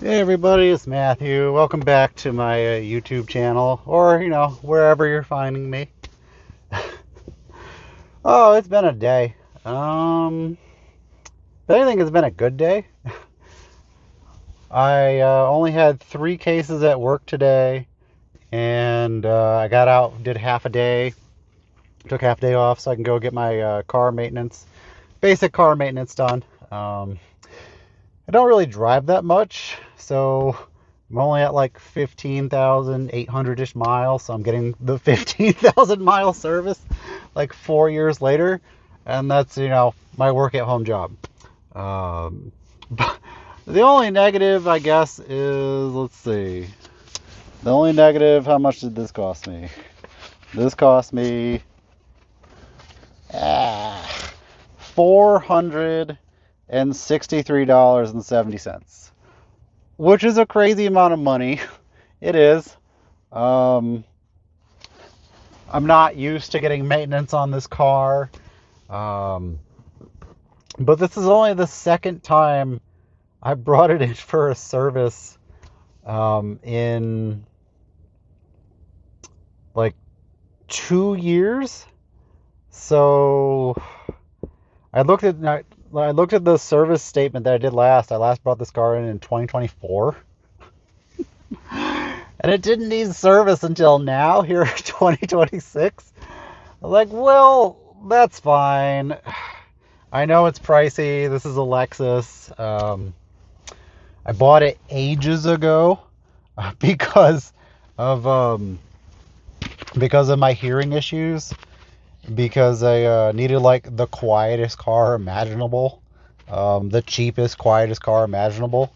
Hey everybody, it's Matthew. Welcome back to my YouTube channel, or wherever you're finding me. Oh, it's been a day. If anything, it's been a good day. I only had 3 cases at work today, and I got out, did half a day, took half a day off so I can go get my car maintenance, basic car maintenance done. I don't really drive that much, so I'm only at like 15,800-ish miles, so I'm getting the 15,000 mile service like 4 years later, and that's, my work at home job. But the only negative, I guess, is, let's see, the only negative, how much did this cost me? This cost me $463.70, which is a crazy amount of money. It is. Um, I'm not used to getting maintenance on this car. Um, but this is only the second time I brought it in for a service in like 2 years. So I looked at the service statement that I did last. I last brought this car in 2024. And it didn't need service until now, here in 2026. I'm like, well, that's fine. I know it's pricey. This is a Lexus. I bought it ages ago because of my hearing issues. Because I needed like the quietest car imaginable, the cheapest, quietest car imaginable.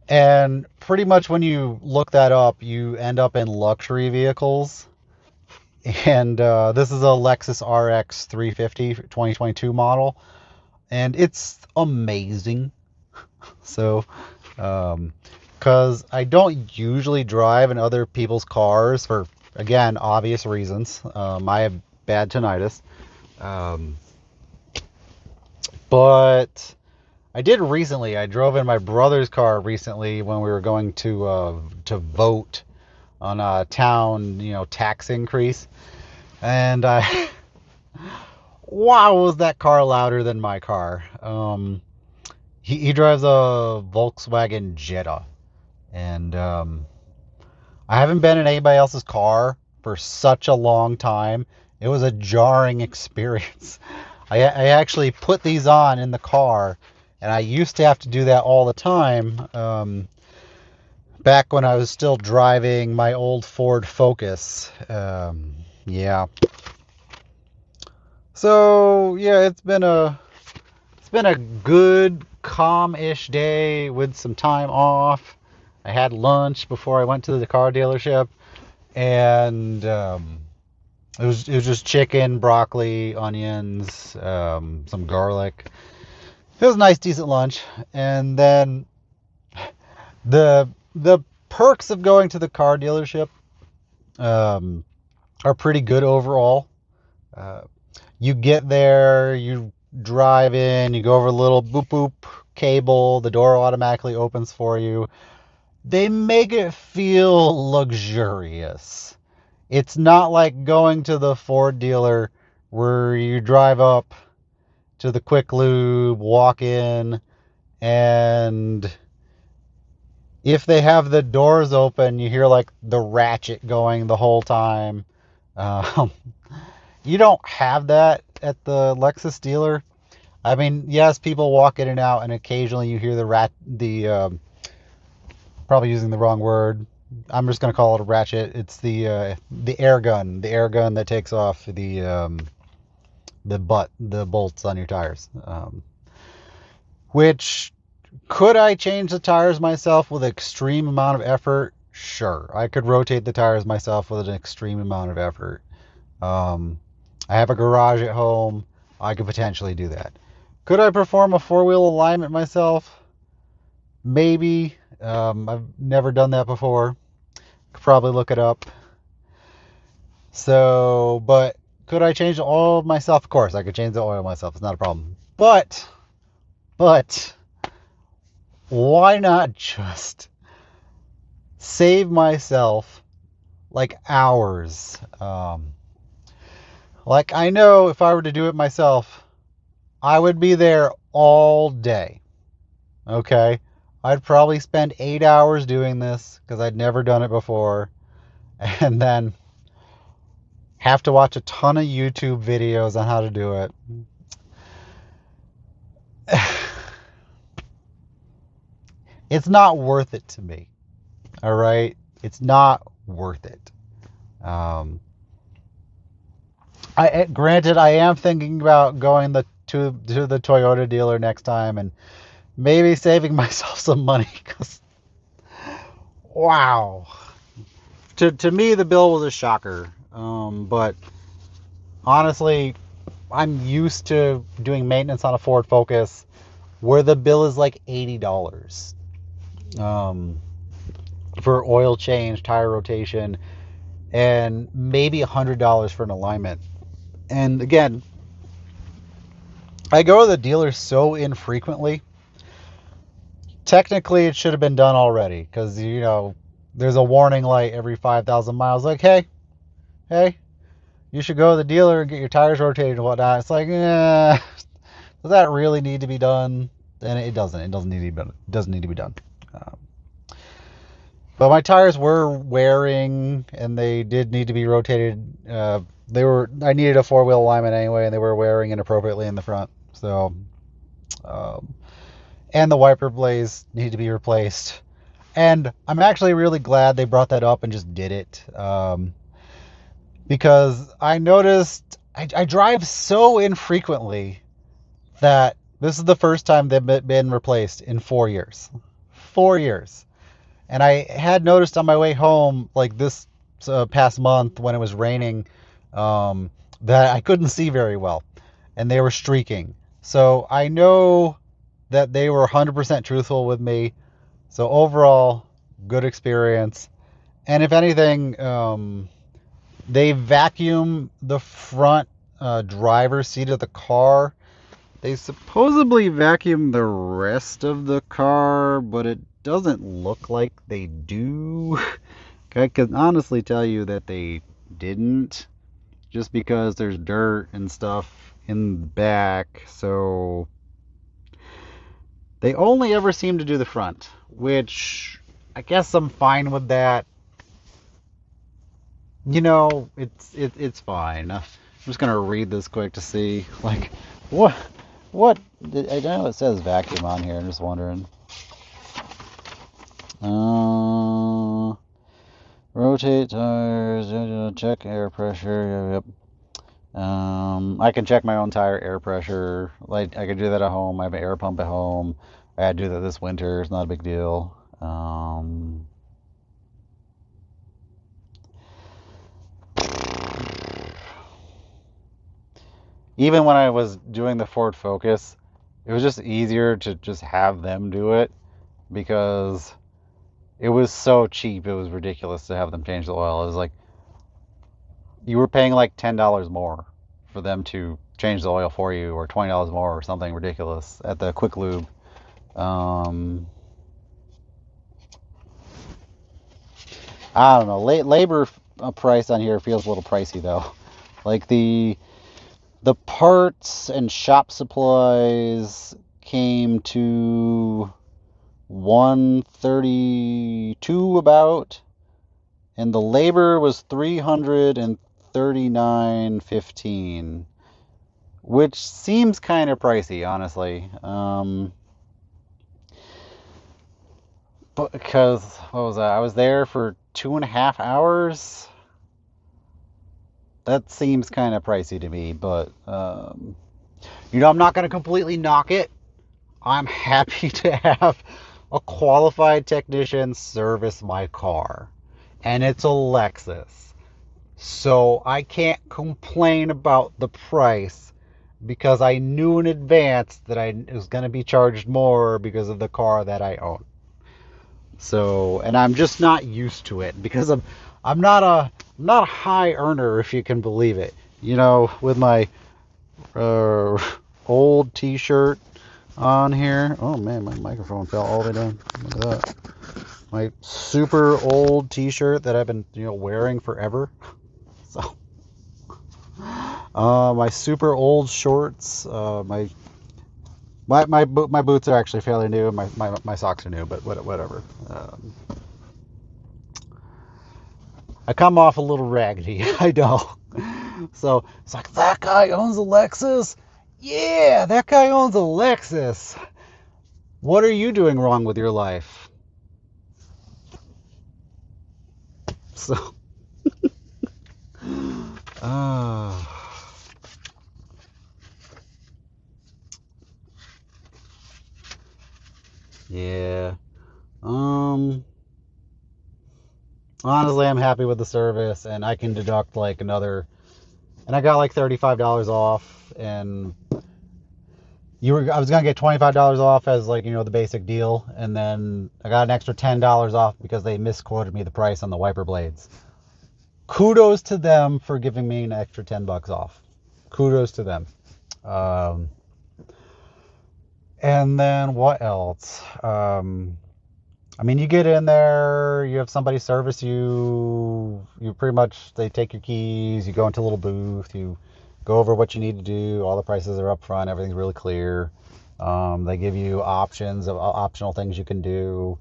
And pretty much when you look that up, you end up in luxury vehicles. And this is a Lexus RX 350 2022 model. And it's amazing. So, because I don't usually drive in other people's cars for, again, obvious reasons. I have bad tinnitus. But I did recently. I drove in my brother's car recently when we were going to vote on a town, tax increase, and wow, was that car louder than my car? He drives a Volkswagen Jetta, and I haven't been in anybody else's car for such a long time. It was a jarring experience. I actually put these on in the car, and I used to have to do that all the time back when I was still driving my old Ford Focus. Yeah. So yeah, it's been a good, calm-ish day with some time off. I had lunch before I went to the car dealership, and it was just chicken, broccoli, onions, some garlic. It was a nice, decent lunch. And then the perks of going to the car dealership are pretty good overall. You get there, you drive in, you go over a little boop boop cable, the door automatically opens for you. They make it feel luxurious. It's not like going to the Ford dealer where you drive up to the quick lube, walk in, and if they have the doors open, you hear like the ratchet going the whole time. Um, you don't have that at the Lexus dealer. I mean, yes, people walk in and out, and occasionally you hear probably using the wrong word. I'm just gonna call it a ratchet. It's the air gun, that takes off the bolts on your tires. Which, could I change the tires myself with an extreme amount of effort? Sure, I could rotate the tires myself with an extreme amount of effort. I have a garage at home. I could potentially do that. Could I perform a four-wheel alignment myself? Maybe. I've never done that before. Could probably look it up. So, but could I change the oil myself? Of course, I could change the oil myself. It's not a problem. But why not just save myself like hours? Like, I know if I were to do it myself, I would be there all day. Okay? I'd probably spend 8 hours doing this because I'd never done it before, and then have to watch a ton of YouTube videos on how to do it. It's not worth it to me. All right? It's not worth it. Um, granted, I am thinking about going to the Toyota dealer next time and maybe saving myself some money because wow, to me the bill was a shocker. But honestly, I'm used to doing maintenance on a Ford Focus where the bill is like $80 for oil change, tire rotation, and maybe $100 for an alignment. And again, I go to the dealer so infrequently. Technically, it should have been done already because, there's a warning light every 5,000 miles. Like, hey, you should go to the dealer and get your tires rotated and whatnot. It's like, does that really need to be done? And it doesn't. It doesn't need to be done. It doesn't need to be done. Um, but my tires were wearing, and they did need to be rotated. I needed a four-wheel alignment anyway, and they were wearing inappropriately in the front. So, um, and the wiper blades need to be replaced. And I'm actually really glad they brought that up and just did it. Because I noticed I drive so infrequently that this is the first time they've been replaced in 4 years. 4 years. And I had noticed on my way home, like this past month when it was raining, that I couldn't see very well. And they were streaking. So I know that they were 100% truthful with me. So overall, good experience. And if anything, they vacuum the front driver's seat of the car. They supposedly vacuum the rest of the car, but it doesn't look like they do. I can honestly tell you that they didn't, just because there's dirt and stuff in the back. So they only ever seem to do the front, which I guess I'm fine with that. It's fine. I'm just gonna read this quick to see, like, what I know it says vacuum on here. I'm just wondering. Rotate tires, check air pressure. Yep. I can check my own tire air pressure. Like, I could do that at home. I have an air pump at home. I had to do that this winter. It's not a big deal. Even when I was doing the Ford Focus, it was just easier to just have them do it because it was so cheap. It was ridiculous to have them change the oil. It was like you were paying like $10 more for them to change the oil for you, or $20 more, or something ridiculous at the Quick Lube. I don't know. Labor price on here feels a little pricey though. Like the parts and shop supplies came to 132 about, and the labor was 339.15, which seems kind of pricey, honestly. But because what was that? I was there for 2.5 hours. That seems kind of pricey to me, but I'm not going to completely knock it. I'm happy to have a qualified technician service my car, and it's a Lexus. So I can't complain about the price because I knew in advance that I was going to be charged more because of the car that I own. So, and I'm just not used to it because I'm not a high earner, if you can believe it. With my old T-shirt on here. Oh man, my microphone fell all the way down. Look at that. My super old t-shirt that I've been, wearing forever. So, my super old shorts, my boots are actually fairly new. My socks are new, but whatever. I come off a little raggedy, I know. So it's like, that guy owns a Lexus. Yeah, that guy owns a Lexus. What are you doing wrong with your life? So, uh, yeah. Um, Honestly, I'm happy with the service, and I can deduct like another, and I got like $35 off, and I was gonna get $25 off as like, the basic deal, and then I got an extra $10 off because they misquoted me the price on the wiper blades. Kudos to them for giving me an extra $10 off. Kudos to them. Um, and then what else? I mean, you get in there, you have somebody service you. You pretty much, they take your keys, you go into a little booth, you go over what you need to do. All the prices are up front, everything's really clear. They give you options of optional things you can do.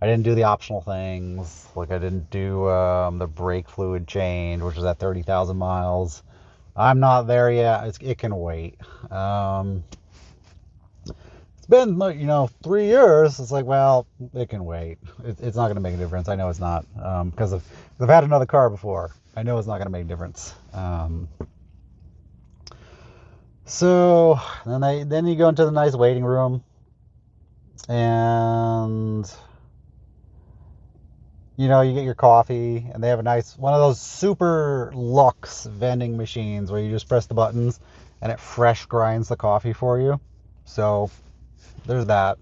I didn't do the optional things. Like, I didn't do the brake fluid change, which is at 30,000 miles. I'm not there yet. It can wait. It's been, 3 years. It's like, well, it can wait. It's not going to make a difference. I know it's not, because I've had another car before. I know it's not going to make a difference. So then you go into the nice waiting room, and you get your coffee, and they have a nice one of those super luxe vending machines where you just press the buttons and it fresh grinds the coffee for you. So there's that.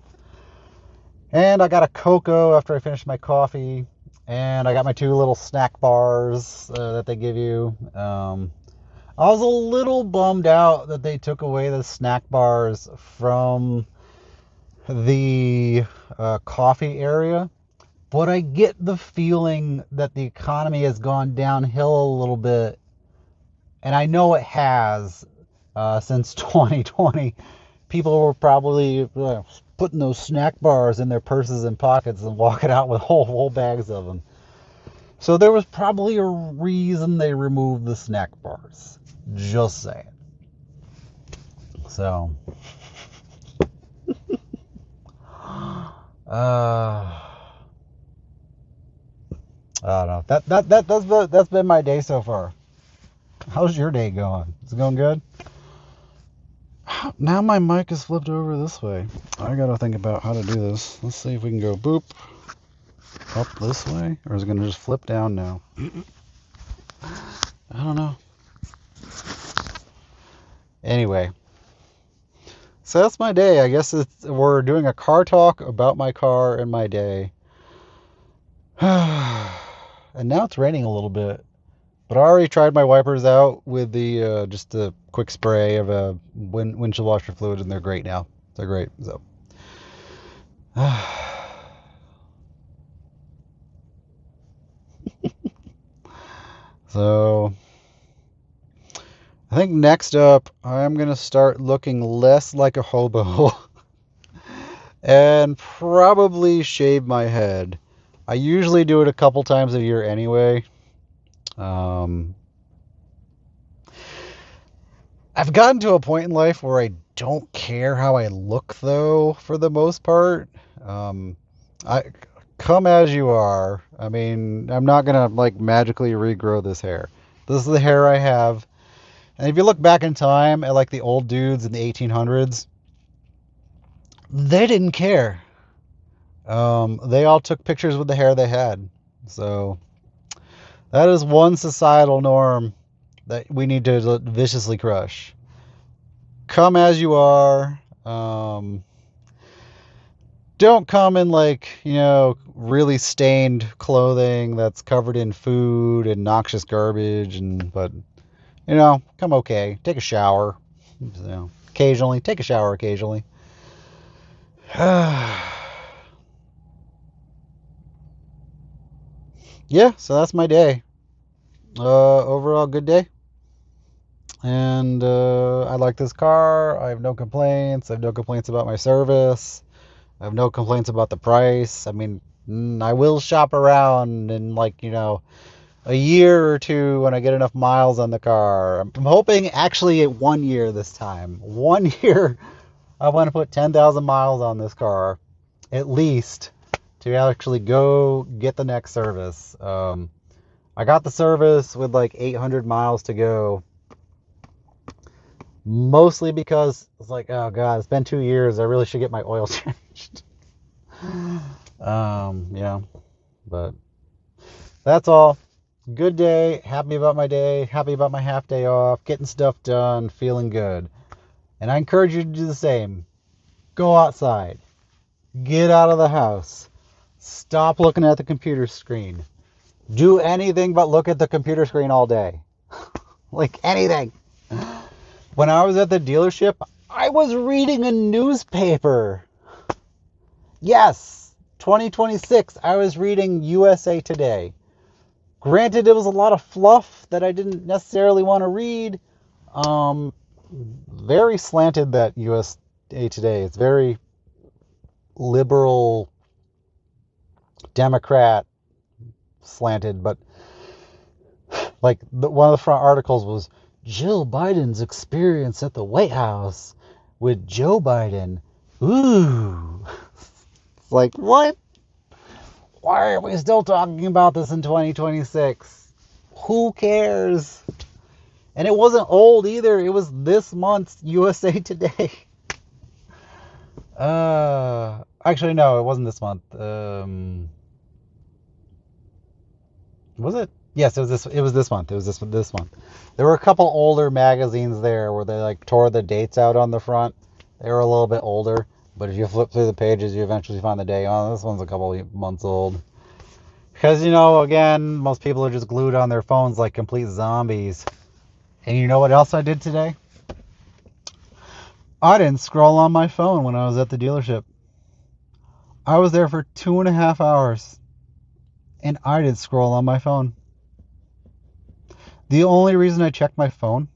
And I got a cocoa after I finished my coffee, and I got my 2 little snack bars that they give you. I was a little bummed out that they took away the snack bars from the coffee area, but I get the feeling that the economy has gone downhill a little bit, and I know it has since 2020. People were probably putting those snack bars in their purses and pockets and walking out with whole bags of them. So there was probably a reason they removed the snack bars. Just saying. So, I don't know. That's been my day so far. How's your day going? Is it going good? Now my mic is flipped over this way. I gotta think about how to do this. Let's see if we can go boop up this way, or is it gonna just flip down now? I don't know. Anyway, so that's my day. I guess we're doing a car talk about my car and my day. And now it's raining a little bit. But I already tried my wipers out with the just a quick spray of a windshield washer fluid, and they're great now. They're great. So, so I think next up I'm gonna start looking less like a hobo and probably shave my head. I usually do it a couple times a year anyway. I've gotten to a point in life where I don't care how I look, though, for the most part. I come as you are. I mean, I'm not gonna like magically regrow this hair. This is the hair I have. And if you look back in time at like the old dudes in the 1800s, they didn't care. They all took pictures with the hair they had. So that is one societal norm that we need to viciously crush. Come as you are. Don't come in like, really stained clothing that's covered in food and noxious garbage, but come okay. Take a shower. Occasionally. Take a shower occasionally. Yeah, so that's my day. Overall, good day. And I like this car. I have no complaints. I have no complaints about my service. I have no complaints about the price. I mean, I will shop around in, like, a year or two when I get enough miles on the car. I'm hoping actually at 1 year this time. 1 year, I want to put 10,000 miles on this car at least to actually go get the next service. I got the service with like 800 miles to go. Mostly because it's like, oh God, it's been 2 years. I really should get my oil changed. Yeah, but that's all. Good day. Happy about my day. Happy about my half day off. Getting stuff done. Feeling good. And I encourage you to do the same. Go outside. Get out of the house. Stop looking at the computer screen. Do anything but look at the computer screen all day. Like anything. When I was at the dealership, I was reading a newspaper. Yes, 2026, I was reading USA Today. Granted, it was a lot of fluff that I didn't necessarily want to read. Very slanted, that USA Today. It's very liberal, Democrat slanted, but like one of the front articles was Jill Biden's experience at the White House with Joe Biden. Ooh. It's like, what? Why are we still talking about this in 2026? Who cares? And it wasn't old either. It was this month's USA Today. Actually, no, it wasn't this month. Was it? Yes, it was this. It was this month. It was this month. There were a couple older magazines there where they like tore the dates out on the front. They were a little bit older, but if you flip through the pages, you eventually find the day. Oh, this one's a couple months old. Because, again, most people are just glued on their phones like complete zombies. And you know what else I did today? I didn't scroll on my phone when I was at the dealership. I was there for 2.5 hours, and I didn't scroll on my phone. The only reason I checked my phone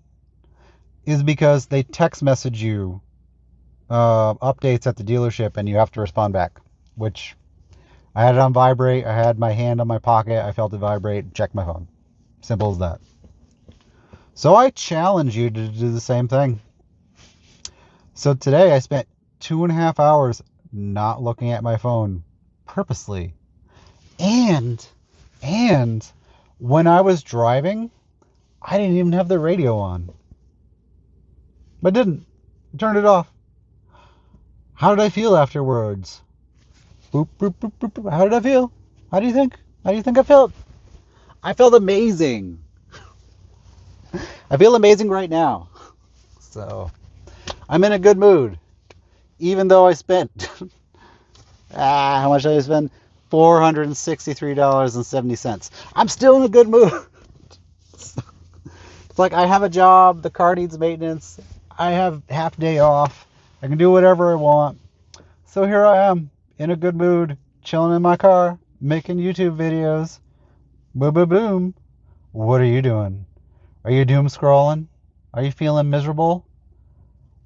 is because they text message you updates at the dealership, and you have to respond back, which I had it on vibrate. I had my hand on my pocket. I felt it vibrate. Checked my phone. Simple as that. So I challenge you to do the same thing. So today I spent 2.5 hours not looking at my phone purposely. And when I was driving, I didn't even have the radio on. I didn't. I turned it off. How did I feel afterwards? Boop, boop, boop, boop, boop. How did I feel? How do you think? How do you think I felt? I felt amazing. I feel amazing right now. So, I'm in a good mood. Even though I spent, how much did I spend? $463.70. I'm still in a good mood. It's like I have a job, the car needs maintenance, I have half day off, I can do whatever I want. So here I am, in a good mood, chilling in my car, making YouTube videos. Boom, boom, boom. What are you doing? Are you doom scrolling? Are you feeling miserable?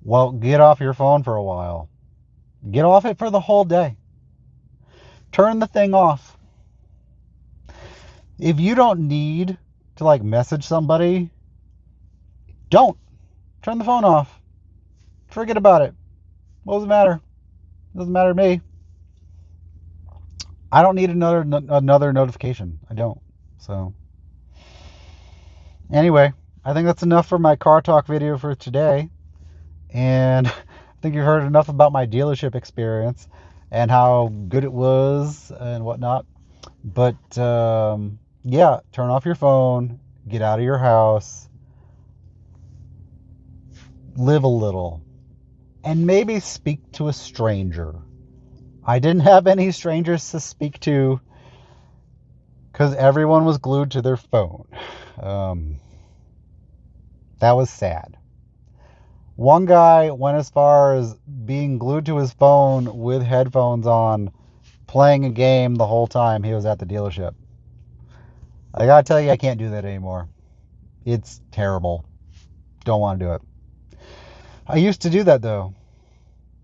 Well, get off your phone for a while. Get off it for the whole day. Turn the thing off. If you don't need to like message somebody, don't. Turn the phone off. Forget about it. What does it matter? It doesn't matter to me. I don't need another notification. I don't. So anyway, I think that's enough for my car talk video for today. And I think you've heard enough about my dealership experience and how good it was and whatnot. But yeah, turn off your phone, get out of your house, live a little, and maybe speak to a stranger. I didn't have any strangers to speak to because everyone was glued to their phone. That was sad. One guy went as far as being glued to his phone with headphones on, playing a game the whole time he was at the dealership. I gotta tell you, I can't do that anymore. It's terrible. Don't want to do it. I used to do that though.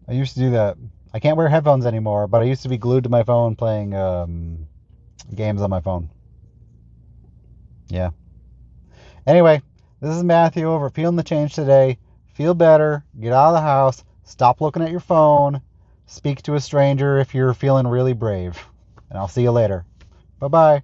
I used to do that. I can't wear headphones anymore, but I used to be glued to my phone playing games on my phone. Yeah. Anyway, this is Matthew over Feeling the Change today. Feel better. Get out of the house. Stop looking at your phone. Speak to a stranger if you're feeling really brave. And I'll see you later. Bye bye.